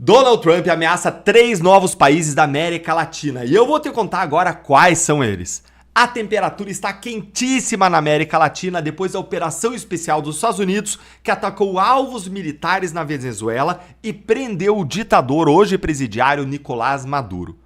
Donald Trump ameaça 3 novos países da América Latina e eu vou te contar agora quais são eles. A temperatura está quentíssima na América Latina depois da operação especial dos Estados Unidos que atacou alvos militares na Venezuela e prendeu o ditador hoje presidiário Nicolás Maduro.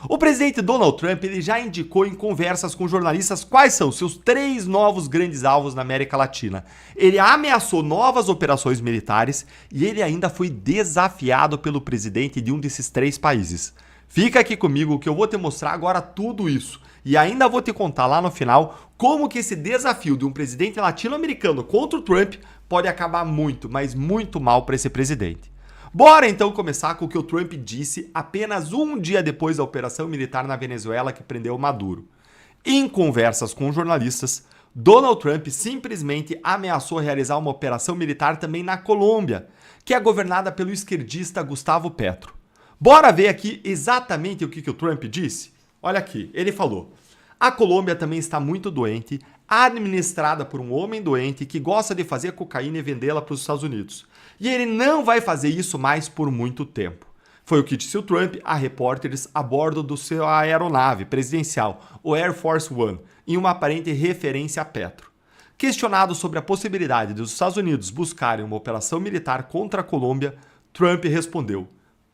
O presidente Donald Trump ele já indicou em conversas com jornalistas quais são seus 3 novos grandes alvos na América Latina. Ele ameaçou novas operações militares e ele ainda foi desafiado pelo presidente de um desses 3 países. Fica aqui comigo que eu vou te mostrar agora tudo isso e ainda vou te contar lá no final como que esse desafio de um presidente latino-americano contra o Trump pode acabar muito, mas muito mal para esse presidente. Bora então começar com o que o Trump disse apenas um dia depois da operação militar na Venezuela que prendeu Maduro. Em conversas com jornalistas, Donald Trump simplesmente ameaçou realizar uma operação militar também na Colômbia, que é governada pelo esquerdista Gustavo Petro. Bora ver aqui exatamente o que o Trump disse? Olha aqui, ele falou: a Colômbia também está muito doente, administrada por um homem doente que gosta de fazer cocaína e vendê-la para os Estados Unidos. E ele não vai fazer isso mais por muito tempo. Foi o que disse o Trump a repórteres a bordo do sua aeronave presidencial, o Air Force One, em uma aparente referência a Petro. Questionado sobre a possibilidade dos Estados Unidos buscarem uma operação militar contra a Colômbia, Trump respondeu: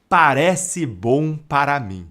"Parece bom para mim."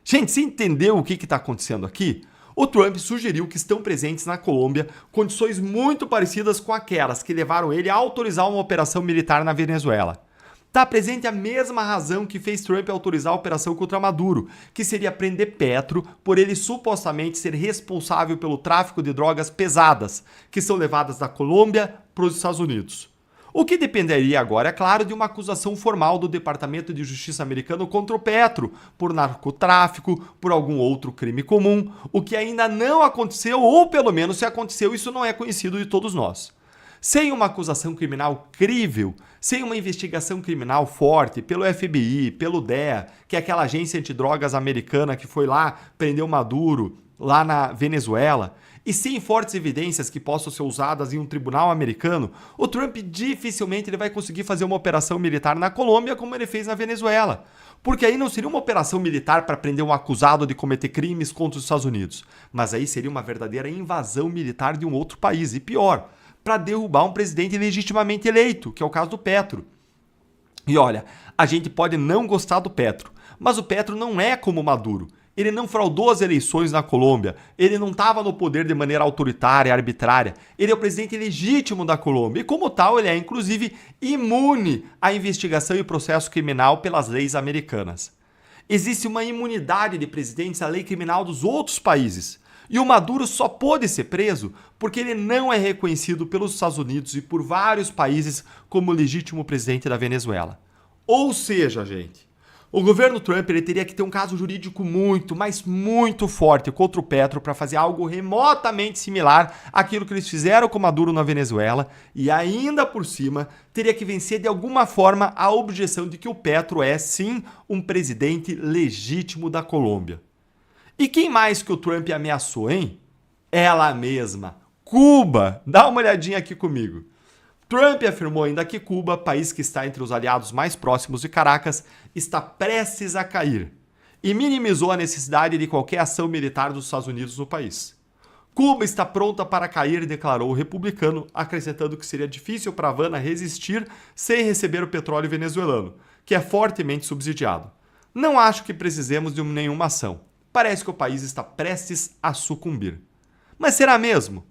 Gente, você entendeu o que está acontecendo aqui? O Trump sugeriu que estão presentes na Colômbia condições muito parecidas com aquelas que levaram ele a autorizar uma operação militar na Venezuela. Está presente a mesma razão que fez Trump autorizar a operação contra Maduro, que seria prender Petro por ele supostamente ser responsável pelo tráfico de drogas pesadas, que são levadas da Colômbia para os Estados Unidos. O que dependeria agora, é claro, de uma acusação formal do Departamento de Justiça americano contra o Petro por narcotráfico, por algum outro crime comum, o que ainda não aconteceu, ou pelo menos se aconteceu, isso não é conhecido de todos nós. Sem uma acusação criminal crível, sem uma investigação criminal forte pelo FBI, pelo DEA, que é aquela agência antidrogas americana que foi lá, prendeu Maduro, lá na Venezuela, e sem fortes evidências que possam ser usadas em um tribunal americano, o Trump dificilmente ele vai conseguir fazer uma operação militar na Colômbia como ele fez na Venezuela. Porque aí não seria uma operação militar para prender um acusado de cometer crimes contra os Estados Unidos, mas aí seria uma verdadeira invasão militar de um outro país, e pior, para derrubar um presidente legitimamente eleito, que é o caso do Petro. E olha, a gente pode não gostar do Petro, mas o Petro não é como o Maduro. Ele não fraudou as eleições na Colômbia, ele não estava no poder de maneira autoritária, arbitrária. Ele é o presidente legítimo da Colômbia e, como tal, ele é, inclusive, imune à investigação e processo criminal pelas leis americanas. Existe uma imunidade de presidentes à lei criminal dos outros países. E o Maduro só pôde ser preso porque ele não é reconhecido pelos Estados Unidos e por vários países como legítimo presidente da Venezuela. Ou seja, gente, o governo Trump ele teria que ter um caso jurídico muito, mas muito forte contra o Petro para fazer algo remotamente similar àquilo que eles fizeram com Maduro na Venezuela e ainda por cima teria que vencer de alguma forma a objeção de que o Petro é sim um presidente legítimo da Colômbia. E quem mais que o Trump ameaçou, hein? Ela mesma, Cuba. Dá uma olhadinha aqui comigo. Trump afirmou ainda que Cuba, país que está entre os aliados mais próximos de Caracas, está prestes a cair e minimizou a necessidade de qualquer ação militar dos Estados Unidos no país. Cuba está pronta para cair, declarou o republicano, acrescentando que seria difícil para Havana resistir sem receber o petróleo venezuelano, que é fortemente subsidiado. Não acho que precisemos de nenhuma ação. Parece que o país está prestes a sucumbir. Mas será mesmo?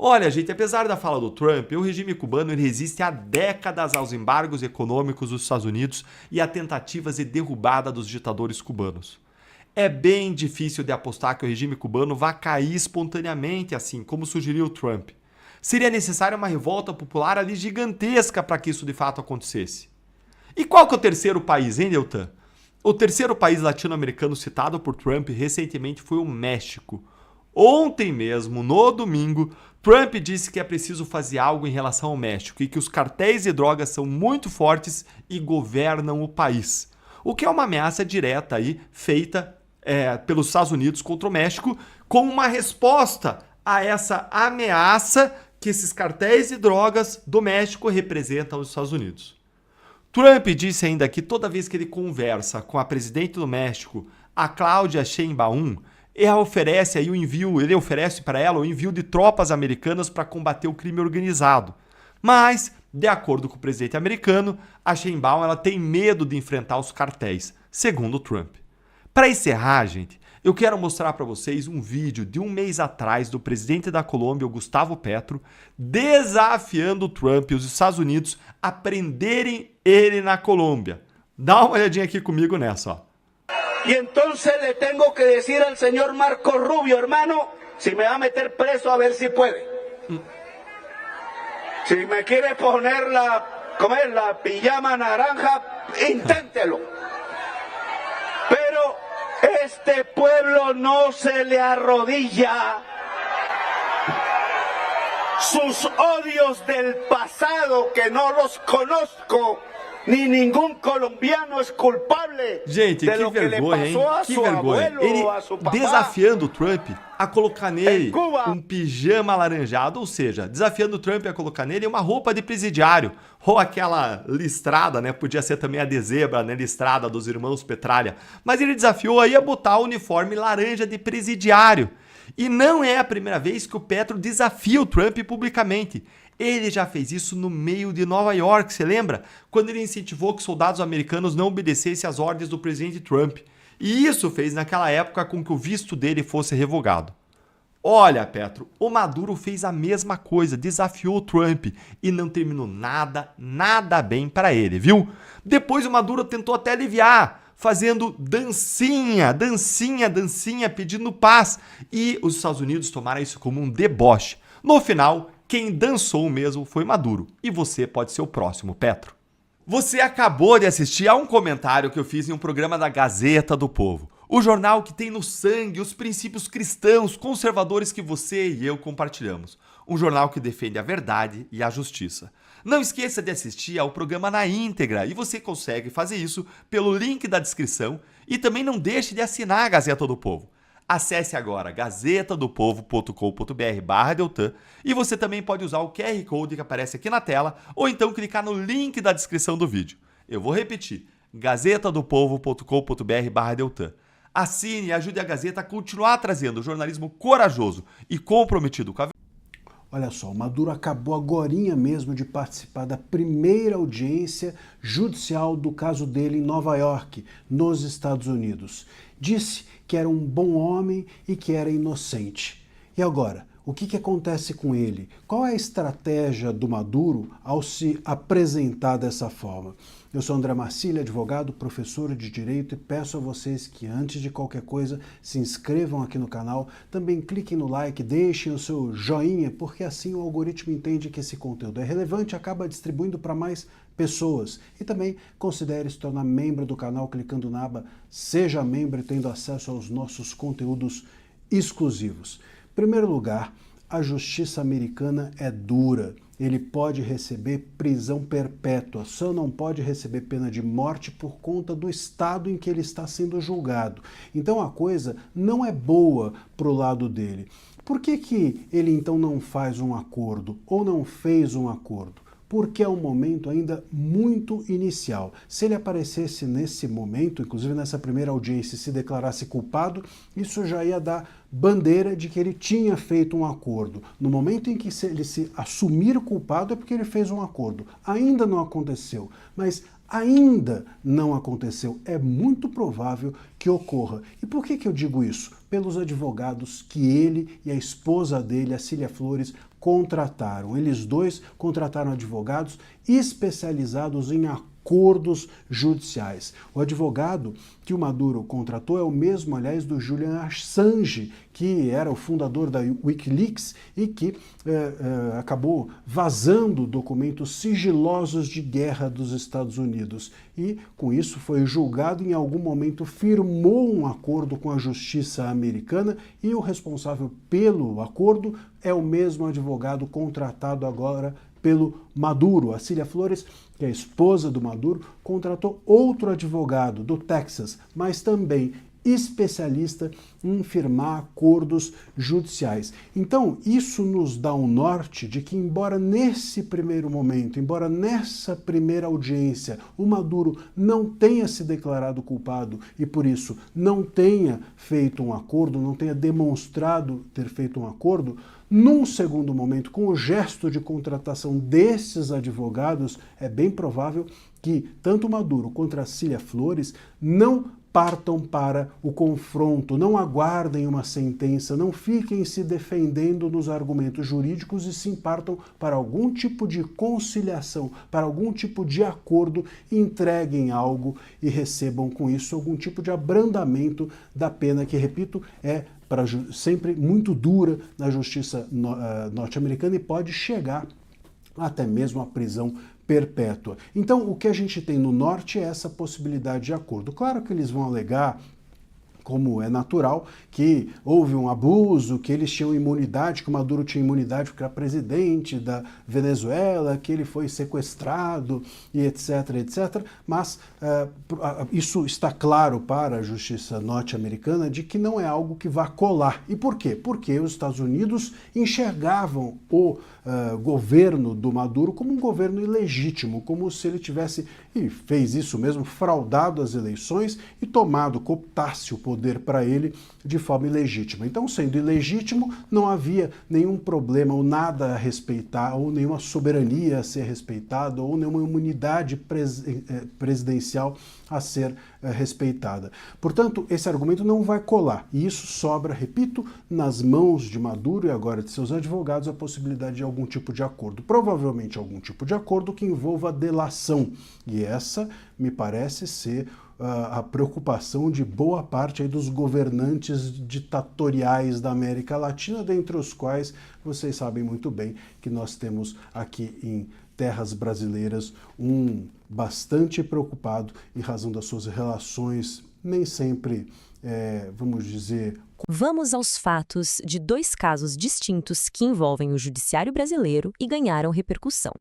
Olha, gente, apesar da fala do Trump, o regime cubano ele resiste há décadas aos embargos econômicos dos Estados Unidos e a tentativas de derrubada dos ditadores cubanos. É bem difícil de apostar que o regime cubano vá cair espontaneamente, assim como sugeriu o Trump. Seria necessária uma revolta popular ali gigantesca para que isso de fato acontecesse. E qual que é o terceiro país, hein, Deltan? O terceiro país latino-americano citado por Trump recentemente foi o México. Ontem mesmo, no domingo, Trump disse que é preciso fazer algo em relação ao México e que os cartéis de drogas são muito fortes e governam o país. O que é uma ameaça direta aí, feita pelos Estados Unidos contra o México, como uma resposta a essa ameaça que esses cartéis de drogas do México representam aos Estados Unidos. Trump disse ainda que toda vez que ele conversa com a presidente do México, a Cláudia Sheinbaum, ele oferece para ela o envio de tropas americanas para combater o crime organizado. Mas, de acordo com o presidente americano, a Sheinbaum ela tem medo de enfrentar os cartéis, segundo Trump. Para encerrar, gente, eu quero mostrar para vocês um vídeo de um mês atrás do presidente da Colômbia, o Gustavo Petro, desafiando o Trump e os Estados Unidos a prenderem ele na Colômbia. Dá uma olhadinha aqui comigo nessa, ó. Y entonces le tengo que decir al señor Marco Rubio, hermano, si me va a meter preso a ver si puede. Si me quiere poner la pijama naranja, inténtelo. Pero este pueblo no se le arrodilla. Sus odios del pasado, que no los conozco, ni ningún colombiano es culpable. Gente, de que lo que vergonha, le hein? pasó a Que su vergonha. abuelo, Ele a su papá. desafiando o Trump a colocar nele Cuba. um pijama alaranjado, ou seja, desafiando o Trump a colocar nele uma roupa de presidiário, ou aquela listrada, né? Podia ser também a de zebra, né? Listrada dos irmãos Petralha. Mas ele desafiou aí a botar o uniforme laranja de presidiário. E não é a primeira vez que o Petro desafia o Trump publicamente. Ele já fez isso no meio de Nova York, você lembra? Quando ele incentivou que soldados americanos não obedecessem às ordens do presidente Trump. E isso fez naquela época com que o visto dele fosse revogado. Olha, Petro, o Maduro fez a mesma coisa, desafiou o Trump e não terminou nada bem para ele, viu? Depois o Maduro tentou até aliviar, fazendo dancinha, pedindo paz. E os Estados Unidos tomaram isso como um deboche. No final, quem dançou mesmo foi Maduro. E você pode ser o próximo, Petro. Você acabou de assistir a um comentário que eu fiz em um programa da Gazeta do Povo. O jornal que tem no sangue os princípios cristãos conservadores que você e eu compartilhamos. Um jornal que defende a verdade e a justiça. Não esqueça de assistir ao programa na íntegra e você consegue fazer isso pelo link da descrição e também não deixe de assinar a Gazeta do Povo. Acesse agora gazetadopovo.com.br/Deltan e você também pode usar o QR Code que aparece aqui na tela ou então clicar no link da descrição do vídeo. Eu vou repetir, gazetadopovo.com.br/Deltan. Assine e ajude a Gazeta a continuar trazendo jornalismo corajoso e comprometido com a verdade. Olha só, o Maduro acabou agorinha mesmo de participar da primeira audiência judicial do caso dele em Nova York, nos Estados Unidos. Disse que era um bom homem e que era inocente. E agora, o que acontece com ele? Qual é a estratégia do Maduro ao se apresentar dessa forma? Eu sou André Marcília, advogado, professor de Direito, e peço a vocês que, antes de qualquer coisa, se inscrevam aqui no canal, também cliquem no like, deixem o seu joinha, porque assim o algoritmo entende que esse conteúdo é relevante e acaba distribuindo para mais pessoas. E também considere se tornar membro do canal clicando na aba Seja Membro e tendo acesso aos nossos conteúdos exclusivos. Em primeiro lugar, a justiça americana é dura. Ele pode receber prisão perpétua, só não pode receber pena de morte por conta do estado em que ele está sendo julgado. Então a coisa não é boa para o lado dele. Por que ele então não faz um acordo ou não fez um acordo? Porque é um momento ainda muito inicial. Se ele aparecesse nesse momento, inclusive nessa primeira audiência, e se declarasse culpado, isso já ia dar bandeira de que ele tinha feito um acordo. No momento em que ele se assumir culpado é porque ele fez um acordo. Ainda não aconteceu, mas ainda não aconteceu. É muito provável que ocorra. E por que eu digo isso? Pelos advogados que ele e a esposa dele, a Cília Flores, contrataram. Eles dois contrataram advogados especializados em acordos judiciais. O advogado que o Maduro contratou é o mesmo, aliás, do Julian Assange, que era o fundador da Wikileaks e que acabou vazando documentos sigilosos de guerra dos Estados Unidos. E, com isso, foi julgado e, em algum momento, firmou um acordo com a justiça americana e o responsável pelo acordo é o mesmo advogado contratado agora pelo Maduro. A Cília Flores, que é a esposa do Maduro, contratou outro advogado do Texas, mas também especialista em firmar acordos judiciais. Então, isso nos dá um norte de que, embora nesse primeiro momento, embora nessa primeira audiência, o Maduro não tenha se declarado culpado e, por isso, não tenha feito um acordo, não tenha demonstrado ter feito um acordo, num segundo momento, com o gesto de contratação desses advogados, é bem provável que tanto Maduro quanto a Cília Flores não partam para o confronto, não aguardem uma sentença, não fiquem se defendendo nos argumentos jurídicos e sim partam para algum tipo de conciliação, para algum tipo de acordo, entreguem algo e recebam com isso algum tipo de abrandamento da pena que, repito, é sempre muito dura na justiça norte-americana e pode chegar até mesmo à prisão perpétua. Então, o que a gente tem no norte é essa possibilidade de acordo. Claro que eles vão alegar, como é natural, que houve um abuso, que eles tinham imunidade, que o Maduro tinha imunidade porque era presidente da Venezuela, que ele foi sequestrado e etc, etc. Mas isso está claro para a justiça norte-americana de que não é algo que vá colar. E por quê? Porque os Estados Unidos enxergavam o governo do Maduro como um governo ilegítimo, como se ele tivesse, e fez isso mesmo, fraudado as eleições e cooptasse o poder para ele de forma ilegítima. Então, sendo ilegítimo, não havia nenhum problema ou nada a respeitar, ou nenhuma soberania a ser respeitada, ou nenhuma imunidade presidencial a ser respeitada. Portanto, esse argumento não vai colar. E isso sobra, repito, nas mãos de Maduro e agora de seus advogados a possibilidade de algum tipo de acordo. Provavelmente algum tipo de acordo que envolva delação. E essa me parece ser a preocupação de boa parte aí dos governantes ditatoriais da América Latina, dentre os quais vocês sabem muito bem que nós temos aqui em terras brasileiras um bastante preocupado em razão das suas relações nem sempre, vamos dizer... Vamos aos fatos de dois casos distintos que envolvem o judiciário brasileiro e ganharam repercussão.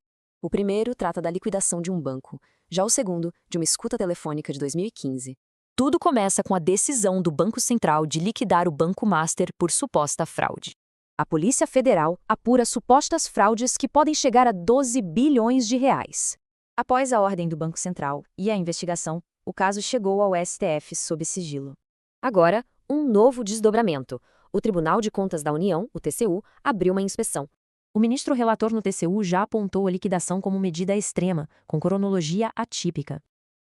O primeiro trata da liquidação de um banco, já o segundo, de uma escuta telefônica de 2015. Tudo começa com a decisão do Banco Central de liquidar o Banco Master por suposta fraude. A Polícia Federal apura supostas fraudes que podem chegar a 12 bilhões de reais. Após a ordem do Banco Central e a investigação, o caso chegou ao STF sob sigilo. Agora, um novo desdobramento. O Tribunal de Contas da União, o TCU, abriu uma inspeção. O ministro relator no TCU já apontou a liquidação como medida extrema, com cronologia atípica.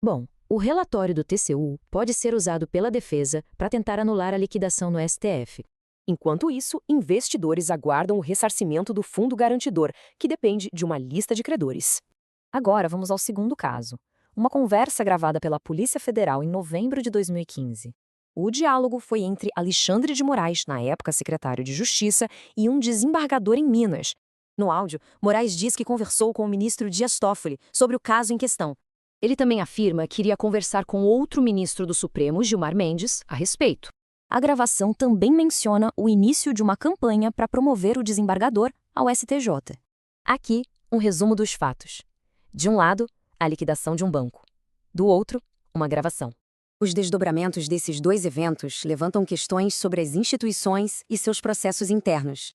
Bom, o relatório do TCU pode ser usado pela defesa para tentar anular a liquidação no STF. Enquanto isso, investidores aguardam o ressarcimento do fundo garantidor, que depende de uma lista de credores. Agora vamos ao segundo caso. Uma conversa gravada pela Polícia Federal em novembro de 2015. O diálogo foi entre Alexandre de Moraes, na época secretário de Justiça, e um desembargador em Minas. No áudio, Moraes diz que conversou com o ministro Dias Toffoli sobre o caso em questão. Ele também afirma que iria conversar com outro ministro do Supremo, Gilmar Mendes, a respeito. A gravação também menciona o início de uma campanha para promover o desembargador ao STJ. Aqui, um resumo dos fatos. De um lado, a liquidação de um banco. Do outro, uma gravação. Os desdobramentos desses dois eventos levantam questões sobre as instituições e seus processos internos.